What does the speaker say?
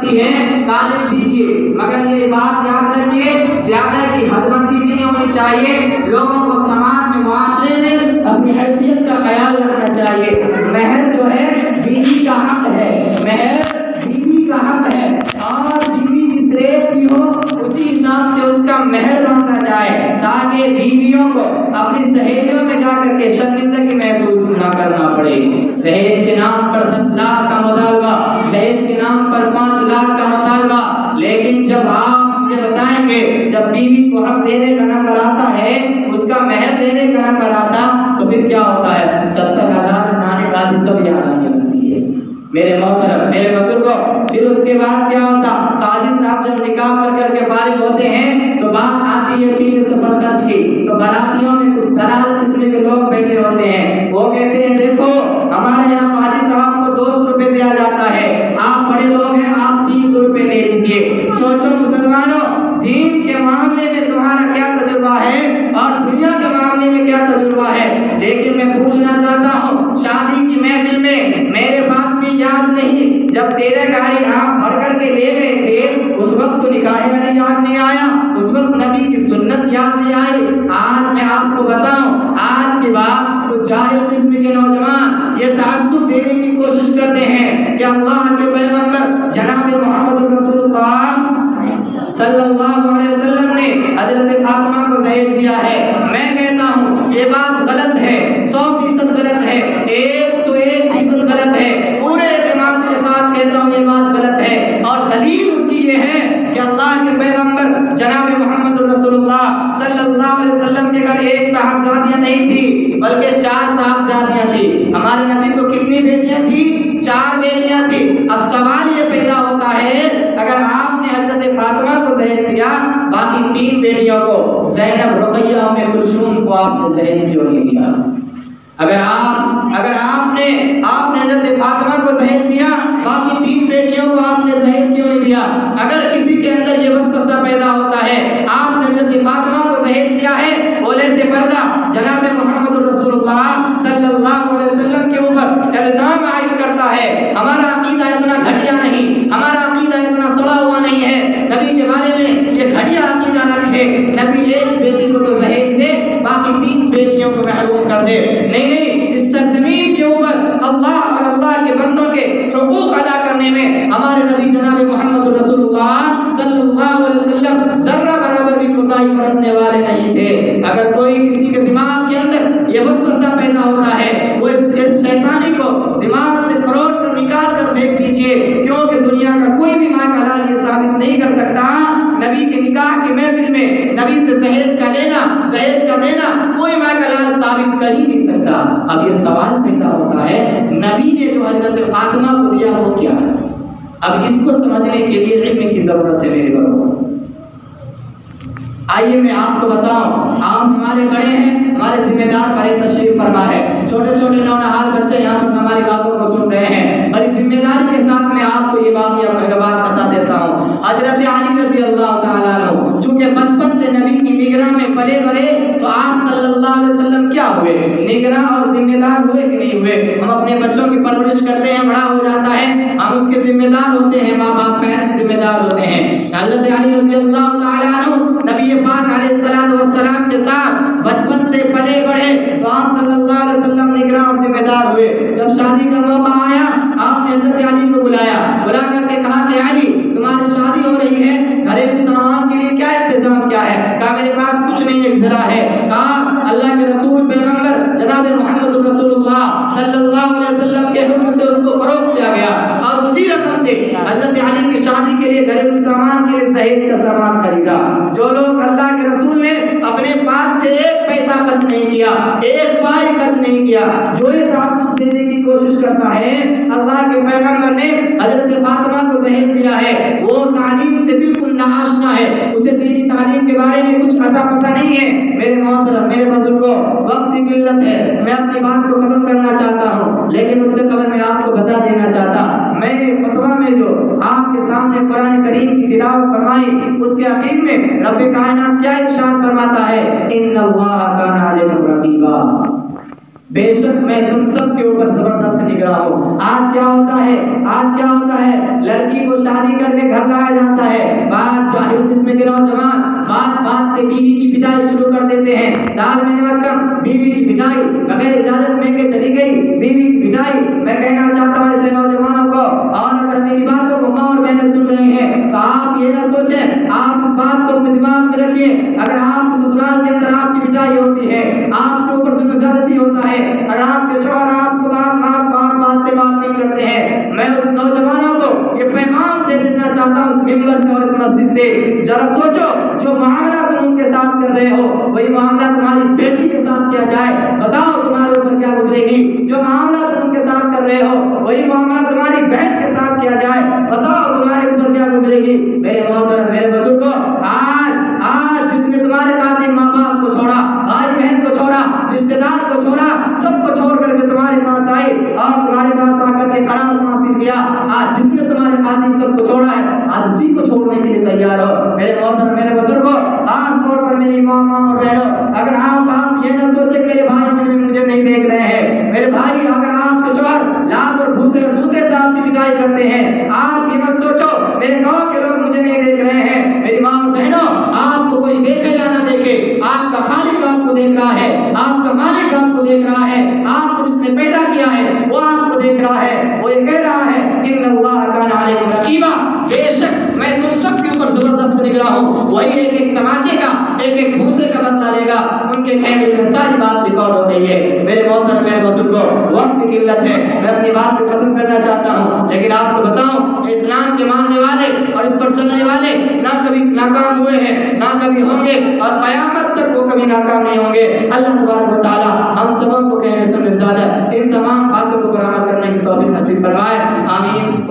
غالب دیجیے، مگر یہ بات یاد رکھیے زیادہ کی حد بندی نہیں ہونی چاہیے. لوگوں کو سماج میں معاشرے میں اپنی حیثیت کا خیال رکھنا چاہیے. مہر جو ہے بیوی کا حق ہے، مہر بیوی کا حق ہے، اور بیوی جس ریٹ کی ہو اسی حساب سے اس کا مہر لوٹا جائے، تاکہ بیویوں کو اپنی سہیلیوں میں جا کر کے شرمندگی محسوس نہ کرنا پڑے. جہیز کے نام پر 10 لاکھ کا مطالبہ، جہیز کے نام پر 5 لاکھ کا مطالبہ، لیکن جب آپ مجھے بتائیں گے جب بیوی کو حق دینے کا نمبر آتا ہے، اس کا مہر دینے کا نمبر آتا، تو پھر کیا ہوتا ہے؟ 70,000 نانے گالی سب یاد آنے لگتی ہے میرے محترم، میرے بزرگوں. پھر اس کے بعد کیا ہوتا؟ قاضی صاحب جب نکاح کر کے فارغ ہوتے ہیں تو بات آتی ہے پیر سفر خرچ کی. تو براتیوں میں کچھ دلال قسم کے لوگ بیٹھے ہوتے ہیں، وہ کہتے ہیں دیکھو ہمارے یہاں قاضی صاحب کو 200 روپے دیا جاتا ہے، آپ بڑے لوگ ہیں آپ 300 روپے لے لیجیے. سوچو مسلمانوں، دین کے معاملے میں تمہارا کیا تجربہ ہے اور دنیا کے معاملے میں کیا تجربہ ہے. لیکن میں پوچھنا چاہتا ہوں، شادی کی محفل میں میرے فاطمی یاد نہیں جب تیرے گاڑی آپ بھر کر کے لے گئے تھے، اس وقت تو نکاح والی یاد نہیں آیا، اس وقت نبی کی سنت یاد نہیں آئی. آج میں آپ کو بتاؤں، آج کے بعد کچھ جاہل قسم کے نوجوان یہ تعصب دینے کی کوشش کرتے ہیں کہ اللہ کے پیغمبر جناب محمد رسول اللہ صلی اللہ علیہ وسلم نے حضرت فاطمہ کو جہیز دیا ہے. میں کہتا ہوں یہ بات غلط ہے، 100% غلط ہے، 101% غلط ہے. پورے اعتماد کے ساتھ کہتا ہوں یہ بات غلط ہے، اور دلیل اس کی یہ ہے کہ اللہ کے پیغمبر جناب محمد رسول اللہ صلی اللہ علیہ وسلم کے گھر ایک صاحبزادیاں نہیں تھی بلکہ 4 صاحبزادیاں تھی. ہمارے نبی کو کتنی بیٹیاں تھی؟ 4 بیٹیاں تھی. اب سوال یہ پیدا ہوتا ہے، اگر آپ نے حضرت فاطمہ کو جہیز دیا، باقی 3 بیٹیوں کو زینب، رقیہ، ام کلثوم کو آپ نے جہیز کیوں نہیں دیا؟ اگر آپ نے حضرت فاطمہ کو جہیز دیا، باقی 3 بیٹیوں کو آپ نے جہیز کیوں نہیں دیا؟ اگر کسی کے اندر یہ وسوسہ پیدا ہوتا ہے، آپ نے حضرت فاطمہ کو جہیز دیا ہے، بولے سے پردہ جناب محمد رسول اللہ صلی اللہ علیہ وسلم کے اوپر الزام عائد کرتا ہے. ہمارا عقیدہ اتنا گھٹیا نہیں، ہمارا عقیدہ اتنا سڑا ہوا نہیں ہے. نبی کے بارے میں یہ گھٹیا عقیدہ رکھے، نبی ایک بیٹی کو تو جہیز دے، باقی 3 بیٹیوں کو محروم کر دے. نہیں، اس سرزمین کے اوپر اللہ اور اللہ کے بندوں کے حقوق ادا کرنے میں ہمارے نبی جناب محمد رسول اللہ صلی اللہ علیہ وسلم ذرہ برابر بھی کوتاہی برتنے والے نہیں تھے. اگر کوئی کسی کے دماغ کے اندر یہ وسوسہ پیدا ہوتا ہے، وہ اس شیطانی کو دماغ سے کھروچ کر نکال کر پھینک دیجیے، کیونکہ دنیا کا کوئی بھی ماں کا حلال یہ ثابت نہیں کر سکتا نبی کے نکاح کے محفل میں نبی سے جہیز کا لینا، جہیز کا دینا کوئی ماں کا حلال ثابت کر ہی نہیں سکتا. اب یہ سوال پیدا ہوتا ہے، نبی نے جو حضرت فاطمہ کو دیا وہ کیا ہے؟ اب اس کو سمجھنے کے لیے علم کی ضرورت ہے میرے بھائیو. آئیے میں آپ کو بتاؤں، آپ ہمارے بڑے ہیں، ہمارے ذمہ دار بڑے تشریف فرما ہے، چھوٹے چھوٹے نونہال بچے یہاں پر ہماری باتوں کو سن رہے ہیں. بڑی ذمہ داری کے ساتھ میں آپ کو یہ واقعہ بتا دیتا ہوں. حضرت علی رضی اللہ تعالیٰ عنہ چونکہ بچپن سے نبی کی نگراں میں پلے بڑے، تو آپ صلی اللہ علیہ وسلم کیا ہوئے؟ نگراں اور ذمہ دار ہوئے کہ نہیں ہوئے؟ ہم اپنے بچوں کی پرورش کرتے ہیں، بڑا ہو جاتا ہے، ہم اس کے ذمہ دار ہوتے ہیں، ماں باپ پیرنٹس ذمہ دار ہوتے ہیں. حضرت علی رضی اللہ تعالیٰ عنہ نبی پاک علیہ السلام کے ساتھ بچپن سے پلے بڑھے، تو آپ صلی اللہ علیہ وسلم نگراں اور ذمہ دار ہوئے. جب شادی کا موقع آیا، آپ نے حضرت علی کو بلا کر کے کہا کہ علی تمہاری شادی ہو رہی ہے، گھریلو سامان کے لیے کیا انتظام کیا ہے؟ کہا میرے پاس کچھ نہیں، ایک ذرا ہے. کہا اللہ کے رسول پیغمبر جناب محمد رسول اللہ صلی اللہ علیہ وسلم کے حکم سے اس کو فروخت کیا گیا، اور اسی رقم سے حضرت علی کی شادی کے لیے گھریلو سامان کے لیے جہیز کا سامان خریدا. جو لوگ اللہ کے رسول نے اپنے پاس سے 1 پیسہ خرچ نہیں کیا، 1 پائی خرچ نہیں کیا، جو یہ تعصب دینے کی کوشش کرتا ہے، اللہ کے پیغمبر نے حضرت فاطمہ کو جہیز دیا ہے، وہ تعلیم سے بالکل ناآشنا ہے، اسے دینی تعلیم کے بارے میں کچھ پتہ نہیں ہے. میرے محترم، میرے بزرگوں، وقت کی قلت ہے، میں اپنی بات کو ختم کرنا چاہتا ہوں، لیکن اس سے قبل میں آپ کو بتا دینا چاہتا، میں نے فتویٰ میں جو آپ کے سامنے قرآن کریم کی تلاوت فرمائی، اس کے آخر میں رب کائنات کیا ارشاد فرماتا ہے؟ ان اللہ کان علیکم رقیبا. بے شک میں تم سب کے اوپر زبردست نگراں ہوں۔ آج کیا ہوتا ہے لڑکی کو شادی کر کے گھر لایا جاتا ہے، بعد جاہل قسم کے نوجوان بات پہ بیوی کی پٹائی شروع کر دیتے ہیں، دال میں نمک کم، بیوی کی پٹائی، بغیر اجازت میں کے چلی گئی بیوی کی پٹائی۔ میں کہنا چاہتا ہوں ایسے نوجوانوں کو، اور اگر میری باتوں کو ماں اور بہنیں سن رہے ہیں تو آپ یہ نہ سوچیں، آپ اس بات کو اپنے دماغ میں رکھیے، اگر آپ کے سسرال کے اندر آپ کی پٹائی ہوتی ہے، آپ کے اوپر ظلم زیادتی ہوتا ہے، اگر آپ کے شوہر آپ کو بات نہیں کرتے ہیں، میں اس نوجوانوں کو یہ پیغام دے دینا چاہتا ہوں اس ممبر سے اور اس مسجد سے، ذرا سوچو جو معاملہ تم ان کے ساتھ کر رہے ہو وہی معاملہ تمہاری بیٹی کے ساتھ کیا جائے، بتاؤ تمہارے اوپر کیا گزرے گی؟ جو معاملہ تم ان کے ساتھ کر رہے ہو وہی معاملہ تمہاری بہن کے ساتھ کیا جائے، بتاؤ تمہارے اوپر کیا گزرے گی؟ میرے محترم میرے بزرگوں، آج جس نے تمہارے قاتل ماں باپ کو چھوڑا، بھائی بہن کو چھوڑا، رشتے دار کو چھوڑا، سب کو چھوڑ کر کے تمہارے پاس آئی اور تمہارے پاس آ کر کے قرار حاصل کیا، آج جس نے تمہارے قاتل سب کو چھوڑا ہے آج اسی کو چھوڑنے کے لیے تیار ہو۔ میرے محترم میرے بزرگوں، خاص طور پر میری ماں اور بہنوں، اگر آپ یہ نہ سوچے کہ میرے بھائی میں مجھے نہیں دیکھ رہے ہیں، میرے بھائی اگر آپ کے شوہر لاکھ اور بھوسے اور جوتے سے آپ کی پٹائی کرتے ہیں، آپ یہ مت سوچو میرے گاؤں کے لوگ مجھے نہیں دیکھ رہے ہیں۔ میری ماں اور بہنوں، آپ کو کوئی دیکھے یا نہ دیکھے، آپ کا خالق آپ کو دیکھ رہا ہے، آپ کا مالک آپ کو دیکھ رہا ہے، آپ کو جس نے پیدا کیا ہے وہ آپ کو دیکھ رہا ہے، وہ یہ کہہ رہا ہے ان اللہ کان علیکم رقیبا، بے شک میں تم سب کے اوپر زبردست نگراں ہوں۔ وہی ایک تماچے کا ایک بھوسے کا بدلہ لے گا، ان کے کہنے میں ساری بات ریکارڈ ہو رہی ہے۔ میرے محترم میرے بزرگوں، وقت کی قلت ہے، میں اپنی بات کو ختم کرنا چاہتا ہوں، لیکن آپ کو بتاؤں اسلام کے ماننے والے اور اس پر چلنے والے نہ کبھی ناکام ہوئے ہیں نہ کبھی ہوں گے، اور قیامت تک وہ کبھی ناکام نہیں ہوں گے۔ اللہ تبارک و تعالی ہم سبوں کو کہنے سننے زیادہ ان تمام باتوں کو پر عمل کرنے کی توفیق نصیب فرمائے، آمین۔